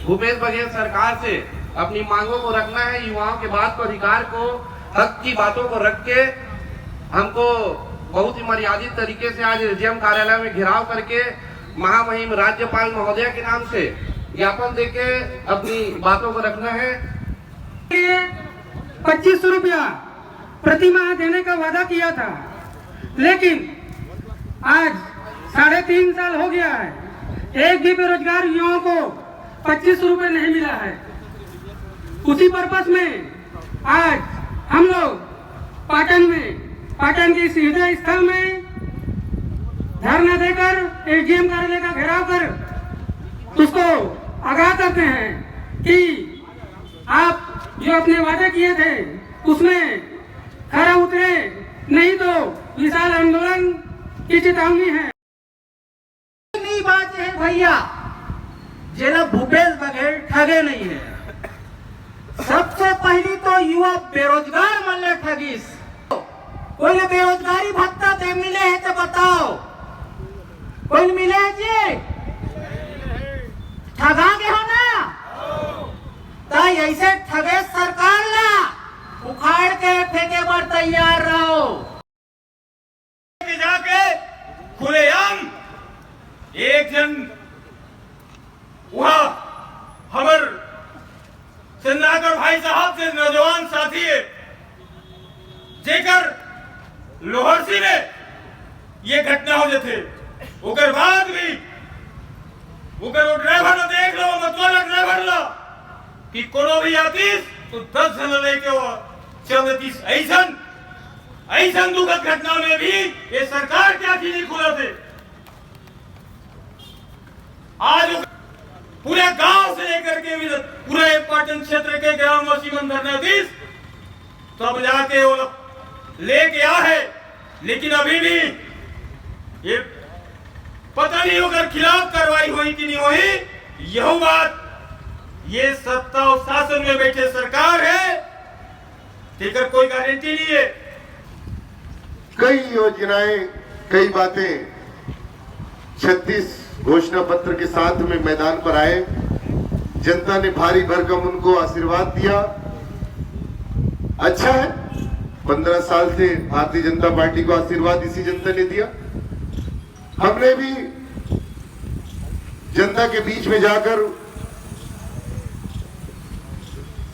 भूपेश बघेल सरकार से अपनी मांगों को रखना है, युवाओं के बात को, अधिकार को, हक की बातों को रख के हमको बहुत ही मर्यादित तरीके से आज एसडीएम कार्यालय में घेराव करके महामहिम राज्यपाल महोदय के नाम से ज्ञापन देके अपनी बातों को रखना है। 2500 रुपया प्रति माह देने का वादा किया था, लेकिन आज 3.5 साल हो गया है, एक भी बेरोजगार युवाओं को 2500 रुपये नहीं मिला है। उसी पर्पस में आज हम लोग पाटन के हृदय स्थल में धरना देकर एसडीएम कार्यालय का घेराव कर उसको आगाह करते हैं कि आप जो अपने वादे किए थे उसमें खरा उतरे, नहीं तो विशाल आंदोलन की चेतावनी है। बात है भैया, जेला भूपेश बघेल ठगे नहीं है। सबसे पहली तो युवा बेरोजगार मल्ले ठगीस। कोई बेरोजगारी भत्ता दे मिले है तो बताओ, कोई मिले है जी? ठगा के हो ना, तो ऐसे ठगे सरकार ला उखाड़ के फेंके पर तैयार रहो। जाके खुलेआम एक जन वहां हमर सेनागर भाई साहब से नौजवान साथी है जेकर लोहरसी में ये घटना हो जाते, उकर बाद भी उकर ड्राइवर ने देख लो, मतलब ड्राइवर ला कि कोनो भी आतीस तो 10 जन लेके वो चलतीस। ऐसा दुखद घटना में भी ये सरकार क्या की नहीं खुला थे। आज पूरे गांव से लेकर के भी पूरे पाटन क्षेत्र के ग्रामवासी धरनाधीश तब जाके वो लेके आ है, लेकिन अभी भी ये पता नहीं होकर खिलाफ कार्रवाई हुई कि नहीं हुई। यह बात ये सत्ता और शासन में बैठे सरकार है, देकर कोई गारंटी नहीं है। कई योजनाएं, कई बातें 36 घोषणा पत्र के साथ में मैदान पर आए, जनता ने भारी भरकम उनको आशीर्वाद दिया। अच्छा है, 15 साल से भारतीय जनता पार्टी को आशीर्वाद इसी जनता ने दिया। हमने भी जनता के बीच में जाकर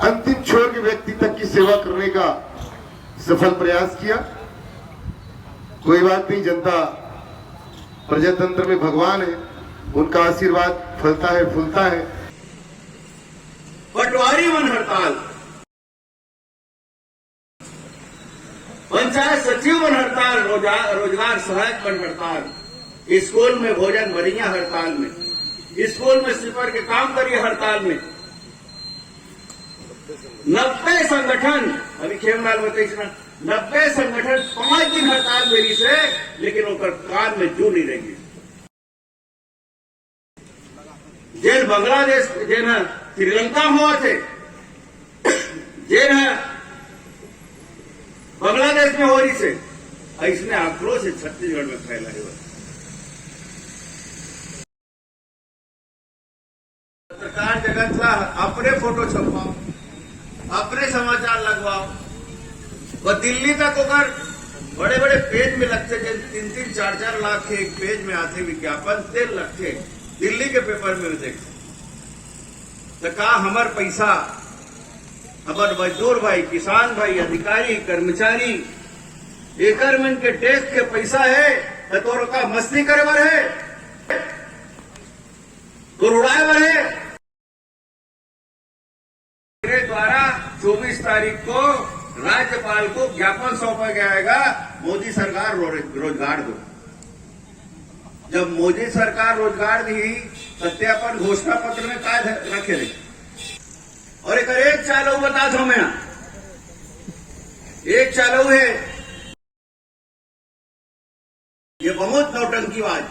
अंतिम छोर के व्यक्ति तक की सेवा करने का सफल प्रयास किया। कोई बात नहीं, जनता प्रजातंत्र में भगवान है, उनका आशीर्वाद फलता है फूलता है। पटवारी वन हड़ताल, पंचायत सचिव वन हड़ताल, रोजगार सहायक वन हड़ताल, स्कूल में भोजन बढ़िया हड़ताल में, स्कूल में स्वीपर के काम करिए हड़ताल में। 90 संगठन, अभी खेमलाल बताइए ना, 90 संगठन 5 दिन हड़ताल मेरी से, लेकिन उनका काम में जू नहीं रहेगी। जेन बांग्लादेश, जेन श्रीलंका हुआ थे, जेन बांग्लादेश में हो रही से, इसने आक्रोश से छत्तीसगढ़ में फैला है। पत्रकार जगत ला अपने फोटो छपवाओ, अपने समाचार लगवाओ, वो दिल्ली तक होकर बड़े बड़े पेज में लगते, 3-3, 4-4 लाख के एक पेज में आते विज्ञापन, 13 लाख के दिल्ली के पेपर में देख। तो का हमार पैसा, हमार मजदूर भाई, किसान भाई, अधिकारी, कर्मचारी, एकर मन के टैक्स के पैसा है, तो तोर का मस्ती करे बर है, तो उड़ाए बर है। मेरे द्वारा 24 तारीख को राज्यपाल को ज्ञापन सौंपा जाएगा, मोदी सरकार रोजगार दो। जब मोदी सरकार रोजगार दी, सत्यापन घोषणा पत्र में काय रखे रहे। और एक चालू बता दो, मैं एक चालू है, ये बहुत नौटंकीबाज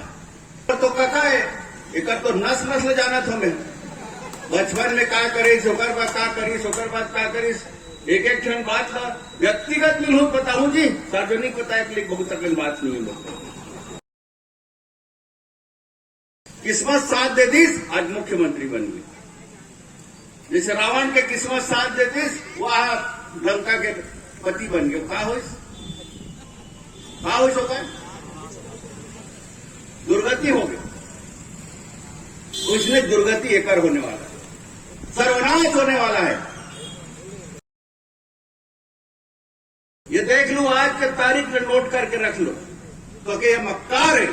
तो कका है, एक तो नस्ल जाना था। मैं बचपन में क्या करी, सोकर बात क्या करी, सोकर बात क्या करी, एक क्षण बात था। व्यक्तिगत मिलूं बताऊं जी, सार्वजनिक बताया कि बहुत तक बात नहीं है। किस्मत साथ दे दी, आज मुख्यमंत्री बन गई। जैसे रावण के किस्मत साथ देते वह लंका के पति बन गए, का हो होगा, दुर्गति हो गई। उसने दुर्गति एकर होने वाला है, सर्वनाश होने वाला है। ये देख लो, आज के तारीख में नोट करके रख लो, तो कि ये मक्कार है,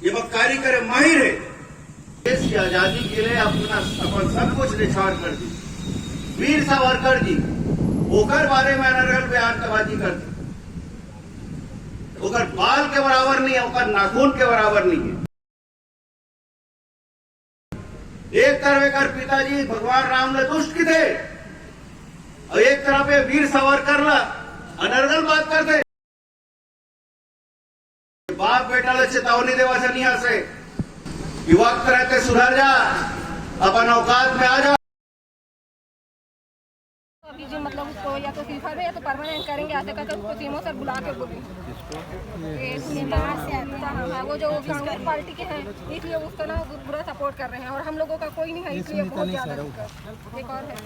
ये मक्कारी करे माहिर है। देश की आजादी के लिए अपन सब कुछ निछावर कर दी। वीर सावरकर जी ओकर बारे में अनर्गल बयानबाजी कर दी। ओकर बाल के बराबर नहीं है, ओकर नाखून के बराबर नहीं है। एक तरफ एकर पिताजी भगवान राम ने दुष्ट की थे और एक तरफ ये वीर सावरकर ला अनर्गल बात करते। बाप बेटा ले चेतावनी देवा से नहीं से वक्त रहते सुधर जा, अपन औकात में आ जा। अभी जो मतलब उसको या तो सिल्फर में या तो परमानेंट करेंगे, ऐसे करके उसको सीएमओ सर बुला के बोलेंगे। वो जो कांग्रेस पार्टी के हैं इसलिए उसको ना बुरा सपोर्ट कर रहे हैं और हम लोगों का कोई नहीं है, इसलिए बहुत ज्यादा एक और है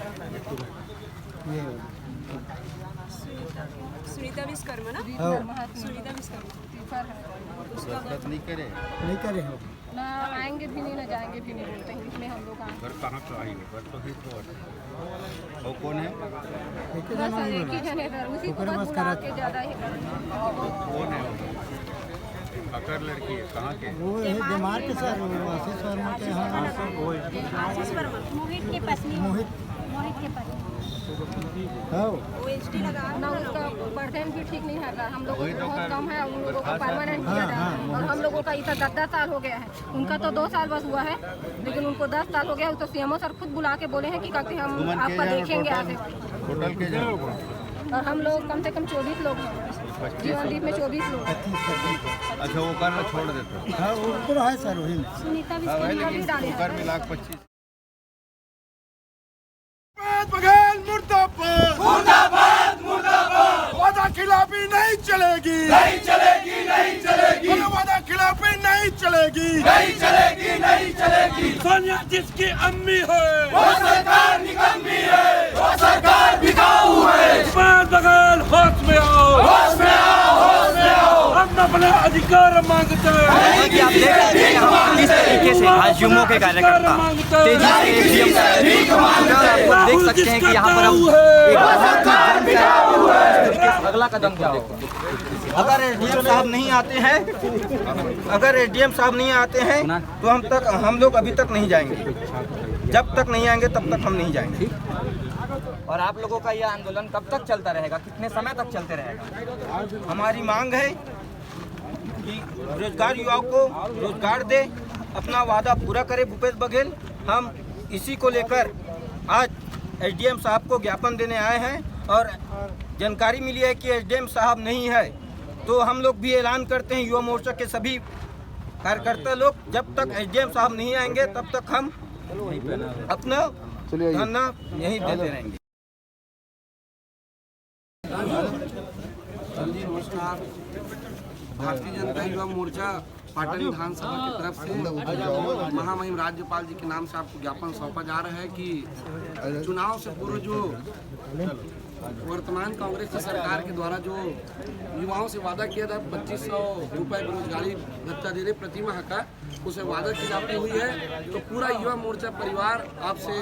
सुनीता विश्वकर्मा ना, सुनीता विश्वकर्मा नहीं करे ना आएंगे भी नहीं ना जाएंगे भी नहीं बोलते हैं, इसमें हम लोग कहाँ तो आएंगे, पर तो वो कौन है, सर एक ही जन है सर, उसी को बस बुला के ज्यादा ही कौन है, अकर लड़की है, कहाँ के, वो है बीमार के सर, आशीष वर्मा के यहाँ, आशीष वर्मा मोहित के पत्नी, मोहित के पत्नी वो एचडी लगा ना, उसका परसेंट भी ठीक नहीं है। हम लोगों को बहुत कम है, उन लोगों को परमानेंट किया जाए और हम लोगों का इतना 10 साल हो गया है। उनका तो 2 साल बस हुआ है, लेकिन उनको 10 साल हो गया। तो सीएमओ सर खुद बुला के बोले हैं कि काकि हम आपका देखेंगे आगे। और हम लोग कम से कम 24 लोग हैं, जीवनदीप में 24 लोग। अच्छा वो कर छोड़ देते, हाँ ऊपर है सर, वही सुनीता विश्वकर्मा भी डाले हैं। 1,25,000 बघेल मुर्दाबाद, मुर्दाबाद, मुर्दाबाद। वादा खिलाफी नहीं चलेगी, नहीं चलेगी, नहीं चलेगी। वादा खिलाफी नहीं चलेगी, नहीं चलेगी, नहीं चलेगी। सोनिया जिसकी अम्मी है वो सरकार निकम्मी है, वो सरकार बिकाऊ है। बघेल होश में आओ, होश में आओ, होश में आओ। हम अपने अधिकार मांगते हैं कि आप देख सकते हैं यहाँ किस तरीके से आज युमो के कार्यकर्ता तेजी से देख सकते हैं कि यहाँ पर हम अगला कदम क्या होगा। अगर एसडीएम साहब नहीं आते हैं, अगर एसडीएम साहब नहीं आते हैं तो हम लोग अभी तक नहीं जाएंगे। जब तक नहीं आएंगे तब तक हम नहीं जाएंगे। और आप लोगों का यह आंदोलन कब तक चलता रहेगा, कितने समय तक चलते रहेगा? हमारी मांग है कि बेरोजगार युवाओं को रोजगार दे, अपना वादा पूरा करे भूपेश बघेल। हम इसी को लेकर आज एसडीएम साहब को ज्ञापन देने आए हैं और जानकारी मिली है कि एसडीएम साहब नहीं है तो हम लोग भी ऐलान करते हैं, युवा मोर्चा के सभी कार्यकर्ता लोग, जब तक एसडीएम साहब नहीं आएंगे तब तक हम अपना धरना यहीं देते रहेंगे। नमस्कार। भारतीय जनता युवा मोर्चा पाटन विधानसभा की तरफ से महामहिम राज्यपाल जी के नाम से आपको ज्ञापन सौंपा जा रहा है कि चुनाव से पूर्व जो वर्तमान कांग्रेस की सरकार के द्वारा जो युवाओं से वादा किया था 2500 रुपये बेरोजगारी भत्ता दे रहे प्रति माह का, उसे वादा की जाती हुई है। तो पूरा युवा मोर्चा परिवार आपसे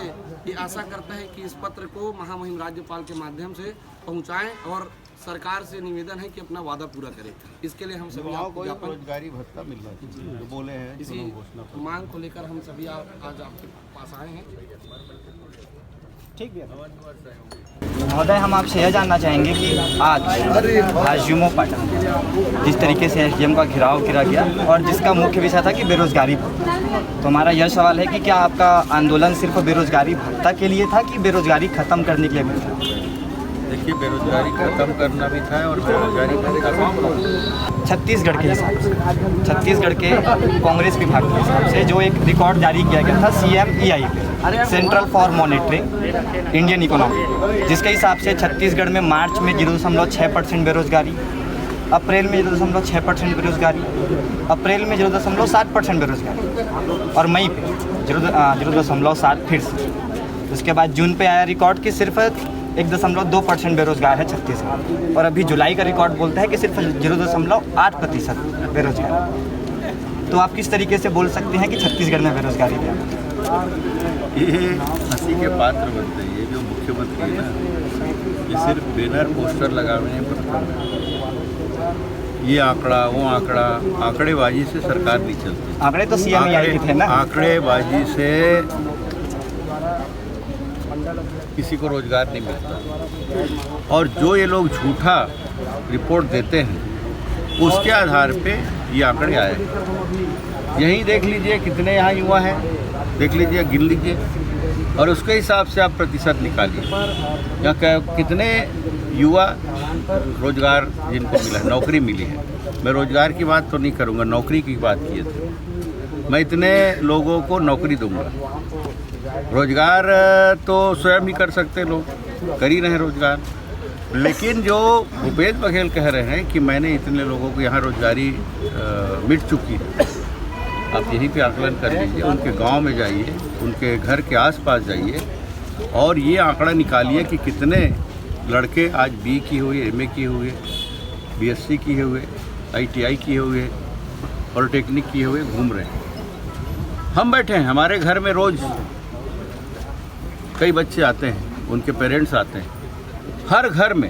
ये आशा करता है कि इस पत्र को महामहिम राज्यपाल के माध्यम से पहुंचाएं और सरकार से निवेदन है कि अपना वादा पूरा करें। इसके लिए हम सभी आपको बेरोजगारी भत्ता मिल रहा है जो बोले हैं, इसी मांग को लेकर हम सभी आज आपके पास आए हैं। ठीक है महोदय, हम आपसे यह जानना चाहेंगे कि आज युमो पाटन जिस तरीके से एसडीएम का घेराव किया गया और जिसका मुख्य विषय था कि बेरोजगारी, तो हमारा यह सवाल है कि क्या आपका आंदोलन सिर्फ बेरोजगारी भत्ता के लिए था कि बेरोजगारी खत्म करने के लिए भी था? देखिए, बेरोजगारी खत्म करना भी था और बेरोजगारी छत्तीसगढ़ के हिसाब से, छत्तीसगढ़ के कांग्रेस विभाग के हिसाब से जो एक रिकॉर्ड जारी किया गया था CMEI पे, central for monitoring Indian economy, जिसके हिसाब से छत्तीसगढ़ में मार्च में 0.6% बेरोजगारी, अप्रैल में 0.6% बेरोजगारी, अप्रैल में 0.7% बेरोजगारी और मई पे 0.7 फिर से। उसके बाद जून पे आया रिकॉर्ड कि सिर्फ 1.2% बेरोजगार है छत्तीसगढ़, और अभी जुलाई का रिकॉर्ड बोलता है कि सिर्फ 0.8% बेरोजगार। तो आप किस तरीके से बोल सकते हैं कि छत्तीसगढ़ में बेरोजगारी है? ये हंसी के पात्र बनते हैं। ये जो मुख्यमंत्री है ना, ये सिर्फ बैनर पोस्टर लगाने पर ये आंकड़ा वो आंकड़ा, आंकड़ेबाजी से सरकार नहीं चलती। आंकड़े तो सीएम के थे ना। आंकड़ेबाजी से किसी को रोजगार नहीं मिलता, और जो ये लोग झूठा रिपोर्ट देते हैं उसके आधार पे ये आंकड़े आए। यहीं देख लीजिए कितने यहाँ युवा हैं, देख लीजिए, गिन लीजिए, और उसके हिसाब से आप प्रतिशत निकालिए। यहाँ कितने युवा रोजगार जिनको मिला है, नौकरी मिली है। मैं रोजगार की बात तो नहीं करूँगा, नौकरी की बात किए थे। मैं इतने लोगों को नौकरी दूंगा। रोजगार तो स्वयं ही कर सकते लोग, कर ही रहे रोजगार। लेकिन जो भूपेश बघेल कह रहे हैं कि मैंने इतने लोगों को यहाँ रोजगारी मिट चुकी है, आप यहीं पे आकलन कर लीजिए। उनके गांव में जाइए, उनके घर के आसपास जाइए और ये आंकड़ा निकालिए कि कितने लड़के आज बी किए हुए, एमए किए हुए, बीएससी किए हुए, आईटीआई किए हुए, पॉलिटेक्निक किए हुए घूम रहे हैं। हम बैठे हैं, हमारे घर में रोज़ कई बच्चे आते हैं, उनके पेरेंट्स आते हैं। हर घर में,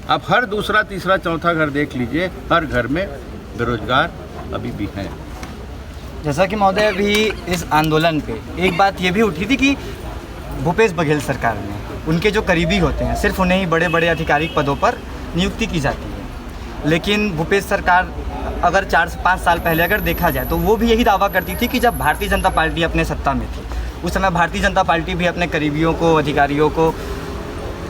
आप हर दूसरा तीसरा चौथा घर देख लीजिए, हर घर में बेरोजगार अभी भी हैं। जैसा कि महोदय अभी इस आंदोलन पे एक बात ये भी उठी थी कि भूपेश बघेल सरकार में उनके जो करीबी होते हैं सिर्फ उन्हें ही बड़े बड़े आधिकारिक पदों पर नियुक्ति की जाती है। लेकिन भूपेश सरकार अगर 4 से 5 साल पहले अगर देखा जाए तो वो भी यही दावा करती थी कि जब भारतीय जनता पार्टी अपने सत्ता में थी उस समय भारतीय जनता पार्टी भी अपने करीबियों को, अधिकारियों को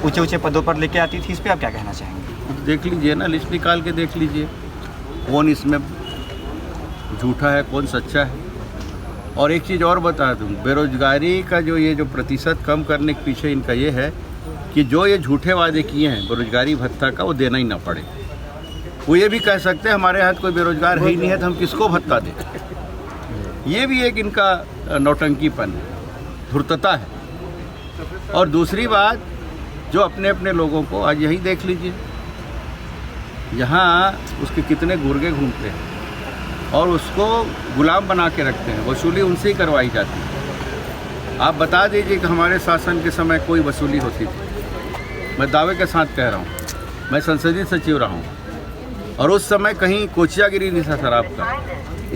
ऊंचे ऊंचे पदों पर लेके आती थी। इस पर आप क्या कहना चाहेंगे? देख लीजिए ना, लिस्ट निकाल के देख लीजिए कौन इसमें झूठा है, कौन सच्चा है। और एक चीज़ और बता दूं, बेरोजगारी का जो प्रतिशत कम करने के पीछे इनका ये है कि जो ये झूठे वादे किए हैं बेरोजगारी भत्ता का, वो देना ही ना पड़े। वो ये भी कह सकते हैं हमारे यहाँ कोई बेरोजगार है ही नहीं है तो हम किसको भत्ता दें। ये भी एक इनका नौटंकीपन है, धूर्तता है। और दूसरी बात, जो अपने अपने लोगों को आज यही देख लीजिए, यहाँ उसके कितने गुर्गे घूमते हैं और उसको गुलाम बना के रखते हैं, वसूली उनसे ही करवाई जाती है। आप बता दीजिए कि हमारे शासन के समय कोई वसूली होती थी? मैं दावे के साथ कह रहा हूँ, मैं संसदीय सचिव रहा हूँ, और उस समय कहीं कोचियागिरी नहीं था शराब का।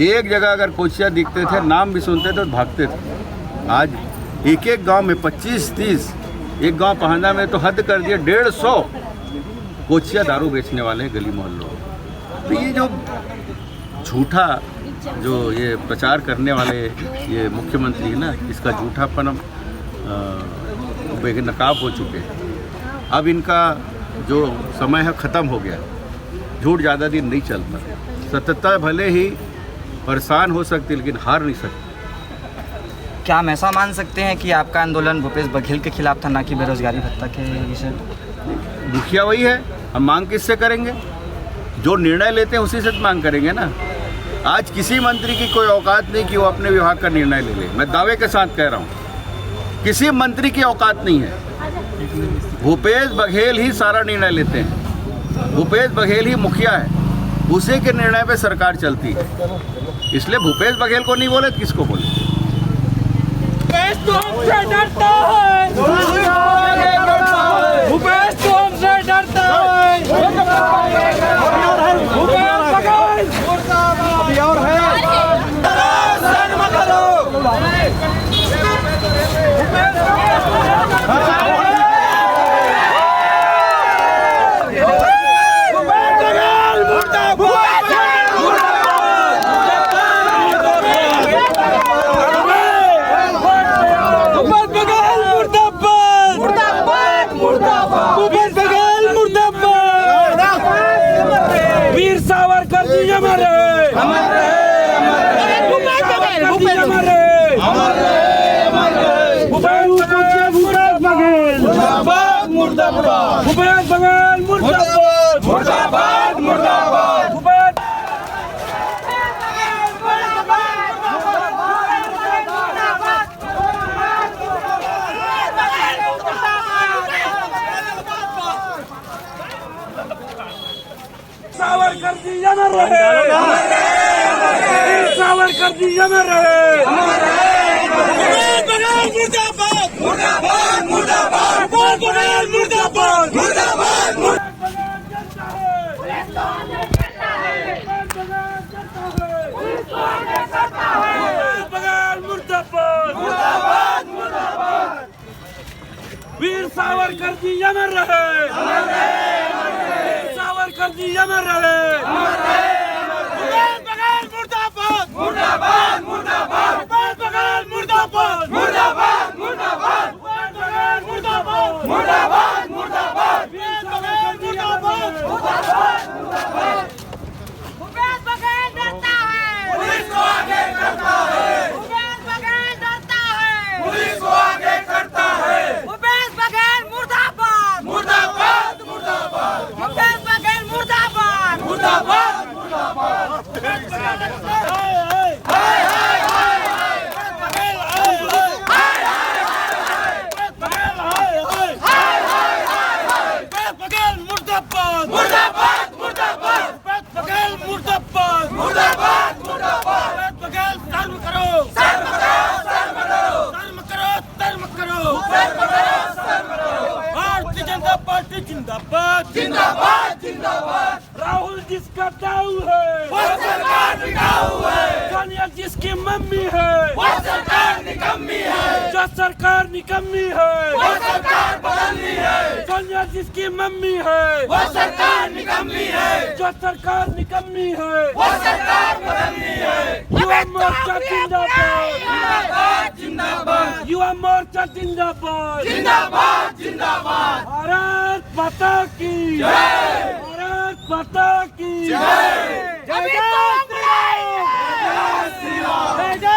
एक जगह अगर कोचिया दिखते थे, नाम भी सुनते थे तो भागते थे। आज एक एक गांव में 25-30, एक गांव पहाना में तो हद कर दिया 150 कोचिया दारू बेचने वाले हैं गली मोहल्लों। तो ये जो झूठा जो ये प्रचार करने वाले ये मुख्यमंत्री है ना, इसका झूठापन बेनकाब हो चुके हैं। अब इनका जो समय है ख़त्म हो गया। झूठ ज़्यादा दिन नहीं चलता। सत्यता भले ही परेशान हो सकती लेकिन हार नहीं सकती। क्या हम ऐसा मान सकते हैं कि आपका आंदोलन भूपेश बघेल के खिलाफ था, ना कि बेरोजगारी भत्ता के विषय? मुखिया वही है, हम मांग किससे करेंगे? जो निर्णय लेते हैं उसी से मांग करेंगे ना। आज किसी मंत्री की कोई औकात नहीं कि वो अपने विभाग का निर्णय ले ले। मैं दावे के साथ कह रहा हूँ, किसी मंत्री की औकात नहीं है। भूपेश बघेल ही सारा निर्णय लेते हैं, भूपेश बघेल ही मुखिया है, उसी के निर्णय पे सरकार चलती है। इसलिए भूपेश बघेल को नहीं बोले तो किसको बोले? भूपेश तो हमसे डरता है, भूपेश तो हमसे डरता है, भूपेश बघेल अभी और है। मुर्दाबाद सावरकर जी अमर रहे, सावरकर जी अमर रहे। बघेल मुर्दाबाद, मुर्दाबाद, मुर्दाबाद, बघेल मुर्दाबाद, मुर्दाबाद, बघेल मुर्दाबाद, मुर्दाबाद, मुर्दाबाद। वीर सावरकर जी अमर रहे, सावरकर जी अमर रहे। बघेल मुर्दाबाद, मुर्दाबाद, मुर्दाबाद, बघेल मुर्दाबाद, मुर्दाबाद, मुर्दाबाद, बघेल मुर्दाबाद, मुर्दाबाद, मुर्दाबाद, बघेल मुर्दाबाद, मुर्दाबाद, मुर्दाबाद। भूपेश बघेल डरता है, पुलिस को आगे करता है, भूपेश बघेल डरता है, पुलिस को आगे करता है। भूपेश बघेल मुर्दाबाद, मुर्दाबाद, मुर्दाबाद, भूपेश बघेल मुर्दाबाद, मुर्दाबाद, मुर्दाबाद। बघेल मुर्दाबाद, मुर्दाबाद, मुर्दाबाद, बघेल मुर्दाबाद, मुर्दाबाद, मुर्दाबाद, बघेल शर्म करो, शर्म करो, शर्म करो, शर्म करो, शर्म करो, शर्म करो, शर्म करो। भारतीय जनता पार्टी जिंदाबाद, जिंदाबाद, जिंदाबाद। राहुल जिसका दाऊ है वो सरकार टिकाऊ है, सोनिया जिसकी मम्मी है वो सरकार निकम्मी है, जो सरकार निकम्मी है वो सरकार बदलनी है, सोनिया जिसकी मम्मी है वो सरकार निकम्मी है, जो सरकार निकम्मी है वो सरकार बदलनी है। युवा मोर्चा जिंदाबाद, जिंदाबाद, जिंदाबाद, युवा मोर्चा जिंदाबाद, जिंदाबाद, जिंदाबाद। भारत माता की जय, भारत माता की जय, जय जय श्री राम, जय जय